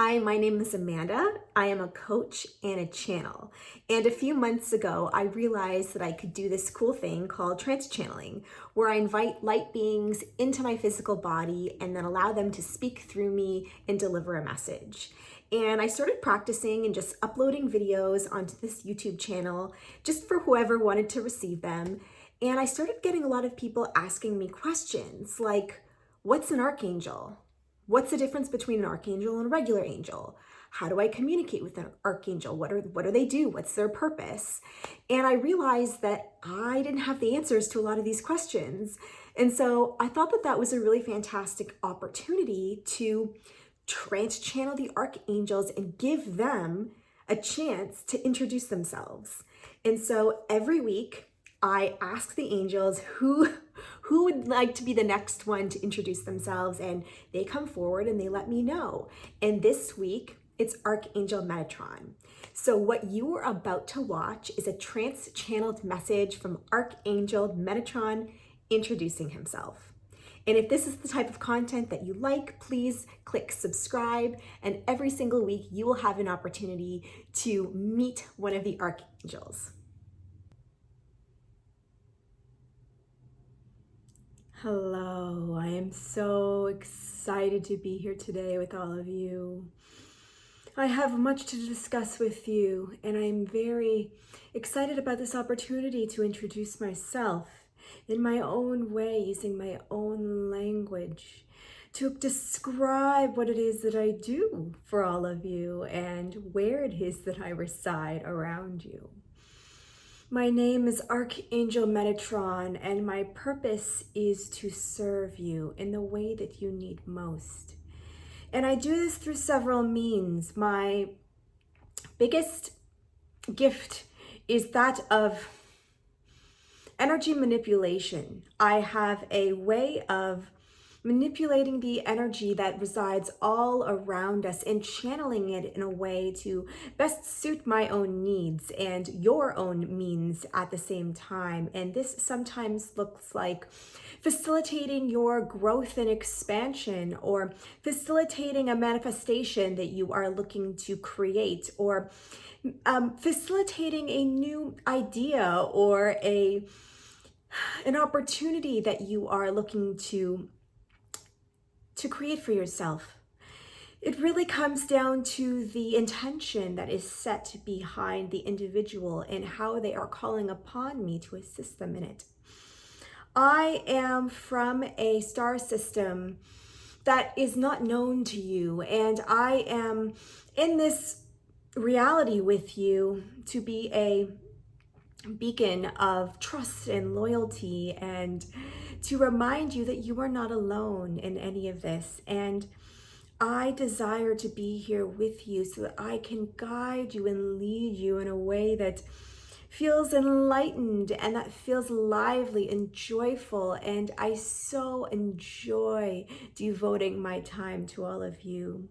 Hi, my name is Amanda. I am a coach and a channel. And a few months ago, I realized that I could do this cool thing called trance channeling, where I invite light beings into my physical body and then allow them to speak through me and deliver a message. And I started practicing and just uploading videos onto this YouTube channel just for whoever wanted to receive them. And I started getting a lot of people asking me questions like, what's an archangel? What's the difference between an archangel and a regular angel? How do I communicate with an archangel? What do they do? What's their purpose? And I realized that I didn't have the answers to a lot of these questions. And so I thought that that was a really fantastic opportunity to trance channel the archangels and give them a chance to introduce themselves. And so every week I ask the angels who would like to be the next one to introduce themselves, and they come forward and they let me know. And this week it's Archangel Metatron. So what you are about to watch is a trance channeled message from Archangel Metatron introducing himself. And if this is the type of content that you like, please click subscribe, and every single week you will have an opportunity to meet one of the archangels. Hello, I am so excited to be here today with all of you. I have much to discuss with you, and I'm very excited about this opportunity to introduce myself in my own way, using my own language, to describe what it is that I do for all of you and where it is that I reside around you. My name is Archangel Metatron, and my purpose is to serve you in the way that you need most. And I do this through several means. My biggest gift is that of energy manipulation. I have a way of manipulating the energy that resides all around us and channeling it in a way to best suit my own needs and your own means at the same time. And this sometimes looks like facilitating your growth and expansion, or facilitating a manifestation that you are looking to create, or facilitating a new idea or an opportunity that you are looking to create for yourself. It really comes down to the intention that is set behind the individual and how they are calling upon me to assist them in it. I am from a star system that is not known to you, and I am in this reality with you to be a beacon of trust and loyalty, and to remind you that you are not alone in any of this. And I desire to be here with you so that I can guide you and lead you in a way that feels enlightened and that feels lively and joyful. And I so enjoy devoting my time to all of you.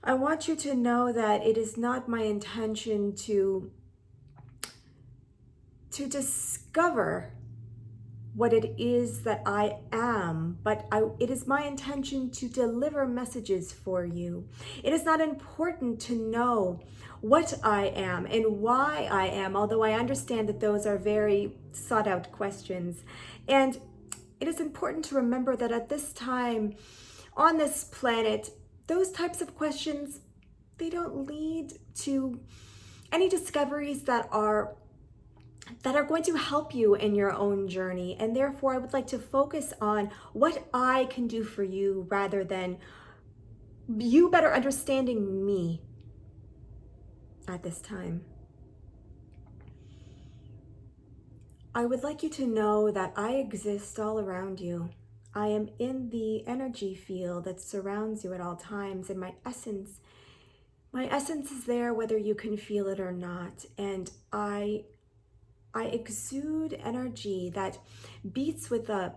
I want you to know that it is not my intention to discover what it is that I am, but it is my intention to deliver messages for you. It is not important to know what I am and why I am, although I understand that those are very sought out questions. And it is important to remember that at this time on this planet, those types of questions, they don't lead to any discoveries that are going to help you in your own journey. And therefore, I would like to focus on what I can do for you rather than you better understanding me at this time. I would like you to know that I exist all around you. I am in the energy field that surrounds you at all times, and my essence is there whether you can feel it or not. And I exude energy that beats with a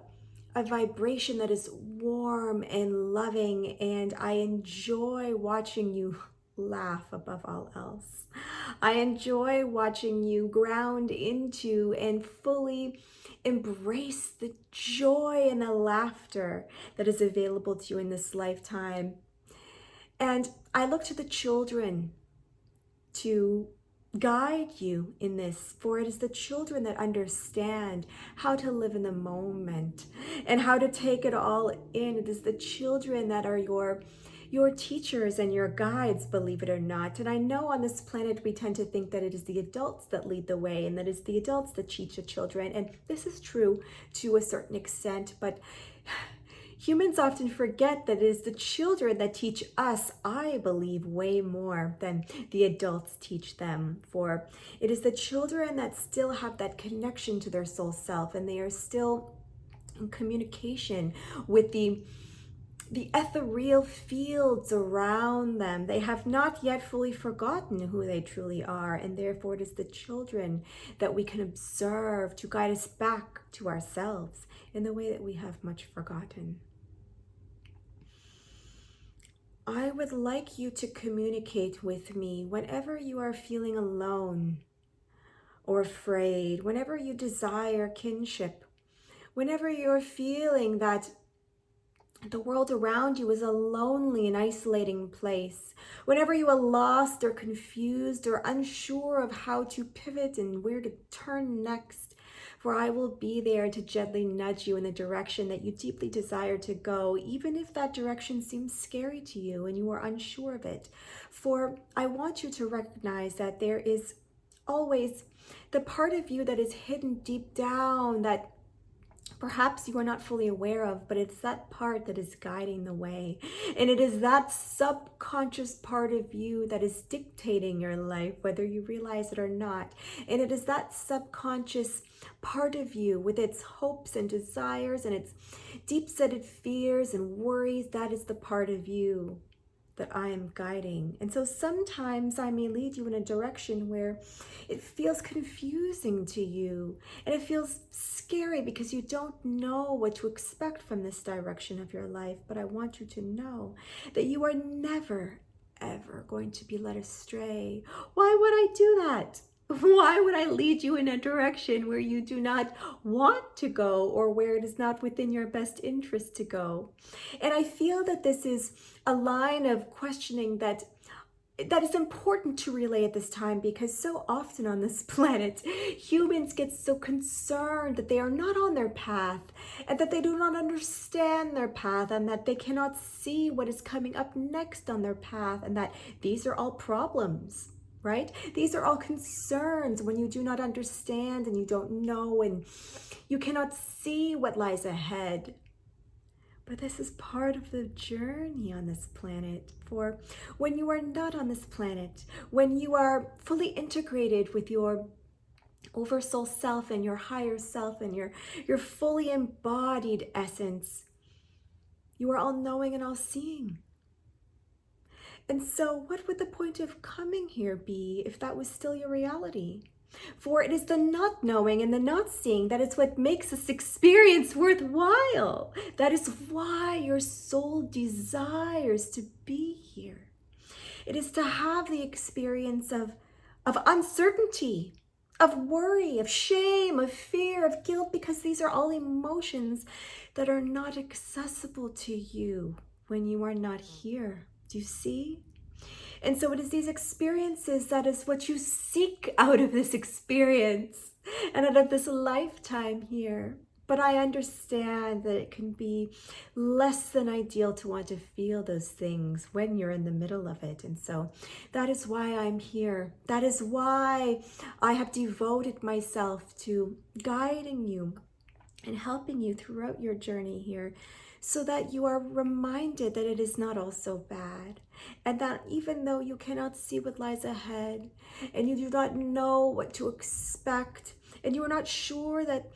vibration that is warm and loving, and I enjoy watching you laugh above all else. I enjoy watching you ground into and fully embrace the joy and the laughter that is available to you in this lifetime. And I look to the children to guide you in this, for it is the children that understand how to live in the moment and how to take it all in. It is the children that are your teachers and your guides, believe it or not. And I know on this planet we tend to think that it is the adults that lead the way and that it's the adults that teach the children. And this is true to a certain extent, but humans often forget that it is the children that teach us, I believe, way more than the adults teach them. For it is the children that still have that connection to their soul self, and they are still in communication with the ethereal fields around them. They have not yet fully forgotten who they truly are, and therefore it is the children that we can observe to guide us back to ourselves in the way that we have much forgotten. I would like you to communicate with me whenever you are feeling alone or afraid, whenever you desire kinship, whenever you're feeling that the world around you is a lonely and isolating place, whenever you are lost or confused or unsure of how to pivot and where to turn next. For I will be there to gently nudge you in the direction that you deeply desire to go, even if that direction seems scary to you and you are unsure of it. For I want you to recognize that there is always the part of you that is hidden deep down that perhaps you are not fully aware of, but it's that part that is guiding the way. And it is that subconscious part of you that is dictating your life, whether you realize it or not. And it is that subconscious part of you with its hopes and desires and its deep-seated fears and worries. That is the part of you that I am guiding. And so sometimes I may lead you in a direction where it feels confusing to you and it feels scary because you don't know what to expect from this direction of your life. But I want you to know that you are never, ever going to be led astray. Why would I do that? Why would I lead you in a direction where you do not want to go or where it is not within your best interest to go? And I feel that this is a line of questioning that is important to relay at this time, because so often on this planet, humans get so concerned that they are not on their path and that they do not understand their path and that they cannot see what is coming up next on their path, and that these are all problems. Right? These are all concerns when you do not understand and you don't know and you cannot see what lies ahead. But this is part of the journey on this planet. For when you are not on this planet, when you are fully integrated with your oversoul self and your higher self and your fully embodied essence, you are all knowing and all seeing. And so what would the point of coming here be if that was still your reality? For it is the not knowing and the not seeing that is what makes this experience worthwhile. That is why your soul desires to be here. It is to have the experience of uncertainty, of worry, of shame, of fear, of guilt, because these are all emotions that are not accessible to you when you are not here. Do you see? And so it is these experiences that is what you seek out of this experience and out of this lifetime here. But I understand that it can be less than ideal to want to feel those things when you're in the middle of it. And so that is why I'm here. That is why I have devoted myself to guiding you and helping you throughout your journey here, so that you are reminded that it is not all so bad, and that even though you cannot see what lies ahead, and you do not know what to expect, and you are not sure that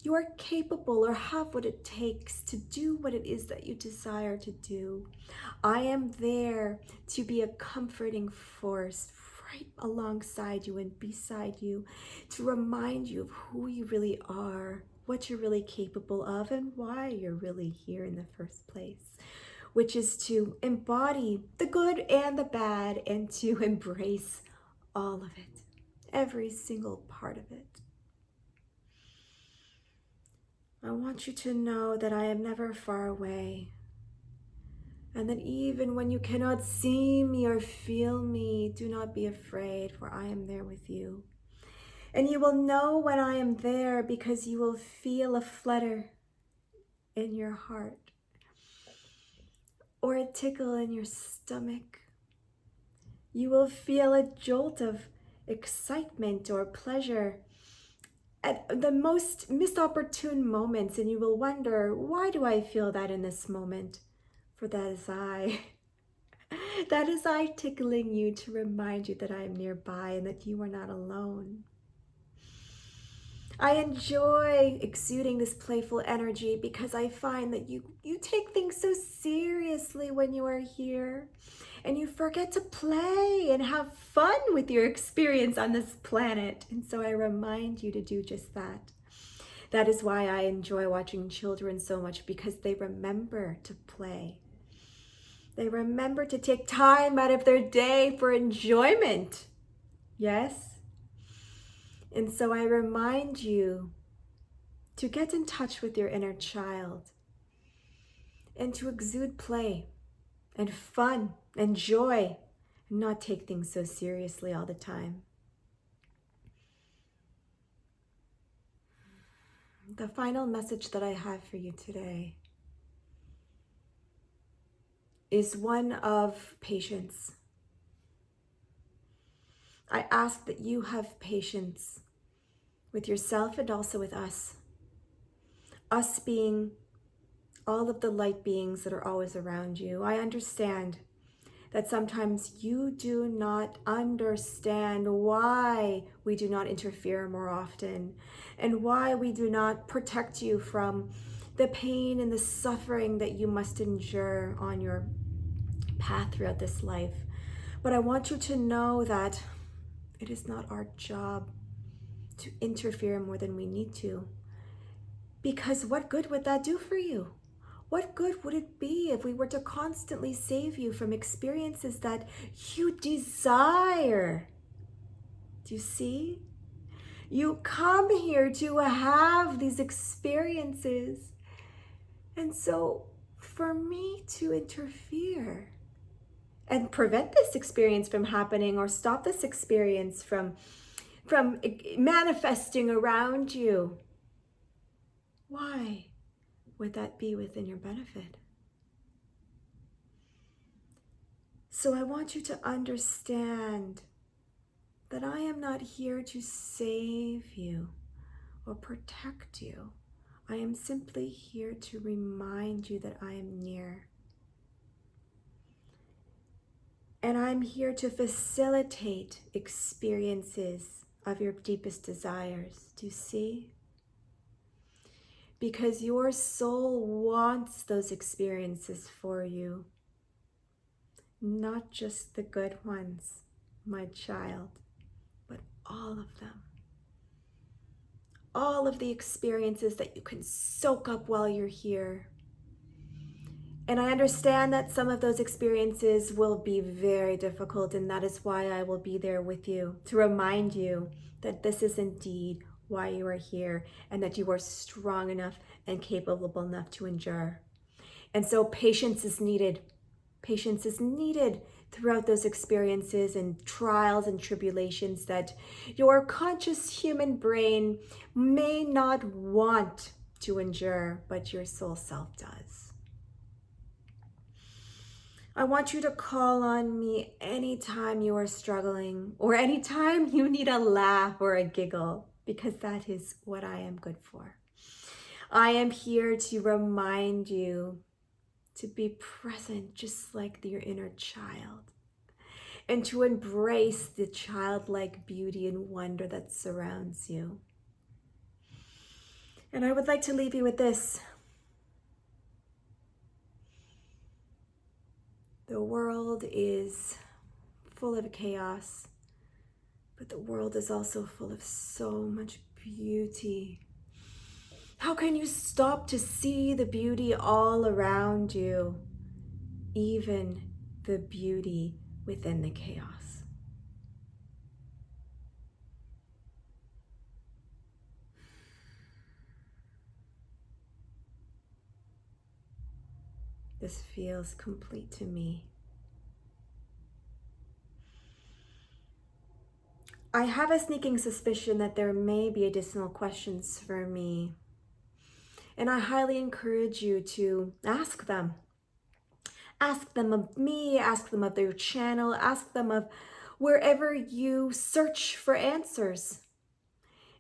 you are capable or have what it takes to do what it is that you desire to do, I am there to be a comforting force right alongside you and beside you, to remind you of who you really are, what you're really capable of, and why you're really here in the first place, which is to embody the good and the bad and to embrace all of it, every single part of it. I want you to know that I am never far away. And that even when you cannot see me or feel me, do not be afraid, for I am there with you. And you will know when I am there because you will feel a flutter in your heart or a tickle in your stomach. You will feel a jolt of excitement or pleasure at the most missed opportune moments, and you will wonder, why do I feel that in this moment? For that is I. That is I tickling you to remind you that I am nearby and that you are not alone. I enjoy exuding this playful energy because I find that you take things so seriously when you are here, and you forget to play and have fun with your experience on this planet. And so I remind you to do just that. That is why I enjoy watching children so much, because they remember to play. They remember to take time out of their day for enjoyment. Yes? And so I remind you to get in touch with your inner child and to exude play and fun and joy and not take things so seriously all the time. The final message that I have for you today is one of patience. I ask that you have patience with yourself and also with us. Us being all of the light beings that are always around you. I understand that sometimes you do not understand why we do not interfere more often and why we do not protect you from the pain and the suffering that you must endure on your path throughout this life. But I want you to know that it is not our job to interfere more than we need to. Because what good would that do for you? What good would it be if we were to constantly save you from experiences that you desire? Do you see? You come here to have these experiences. And so for me to interfere and prevent this experience from happening or stop this experience from manifesting around you, why would that be within your benefit? So I want you to understand that I am not here to save you or protect you. I am simply here to remind you that I am near. And I'm here to facilitate experiences of your deepest desires. Do you see? Because your soul wants those experiences for you. Not just the good ones, my child, but all of them. All of the experiences that you can soak up while you're here. And I understand that some of those experiences will be very difficult, and that is why I will be there with you to remind you that this is indeed why you are here and that you are strong enough and capable enough to endure. And so patience is needed. Patience is needed throughout those experiences and trials and tribulations that your conscious human brain may not want to endure, but your soul self does. I want you to call on me anytime you are struggling or anytime you need a laugh or a giggle, because that is what I am good for. I am here to remind you to be present just like your inner child and to embrace the childlike beauty and wonder that surrounds you. And I would like to leave you with this. The world is full of chaos, but the world is also full of so much beauty. How can you stop to see the beauty all around you, even the beauty within the chaos? This feels complete to me. I have a sneaking suspicion that there may be additional questions for me, and I highly encourage you to ask them. Ask them of me, ask them of their channel, ask them of wherever you search for answers.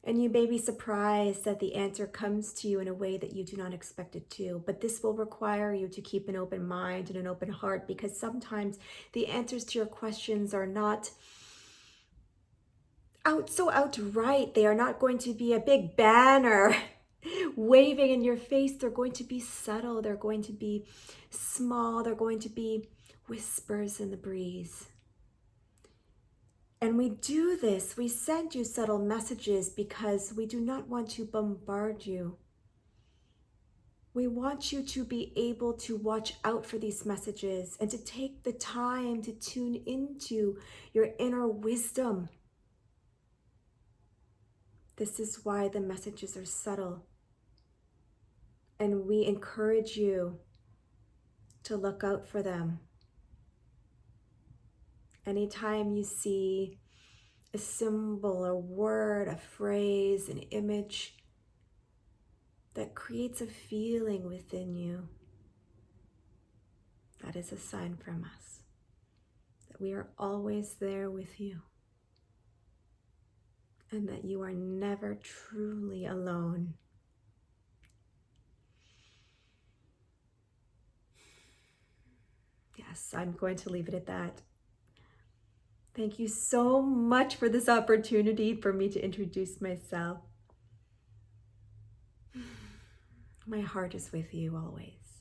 And you may be surprised that the answer comes to you in a way that you do not expect it to. But this will require you to keep an open mind and an open heart, because sometimes the answers to your questions are not outright. They are not going to be a big banner waving in your face. They're going to be subtle. They're going to be small. They're going to be whispers in the breeze. And we do this, we send you subtle messages because we do not want to bombard you. We want you to be able to watch out for these messages and to take the time to tune into your inner wisdom. This is why the messages are subtle. And we encourage you to look out for them. Anytime you see a symbol, a word, a phrase, an image that creates a feeling within you, that is a sign from us that we are always there with you and that you are never truly alone. Yes, I'm going to leave it at that. Thank you so much for this opportunity for me to introduce myself. My heart is with you always.